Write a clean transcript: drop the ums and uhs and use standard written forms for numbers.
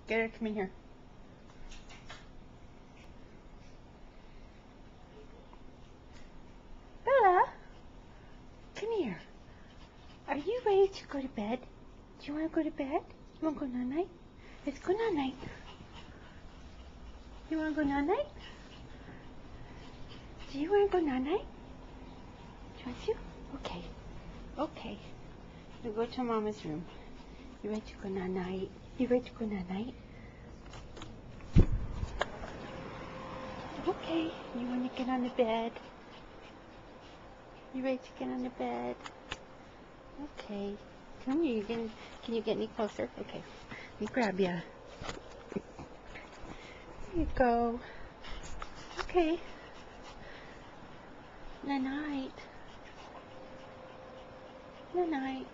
Get her, come in here. Bella, come here. Are you ready to go to bed? Do you want to go to bed? You want to go night-night? Let's go night-night. You want to go night-night? Do you want to go night-night? Do you want to? Okay. Okay. We go to Mama's room. You ready to go night-night? You ready to go night-night? Okay. You want to get on the bed? You ready to get on the bed? Okay. Come here. Can you get any closer? Okay. Let me grab you. There you go. Okay. Night-night. Night-night.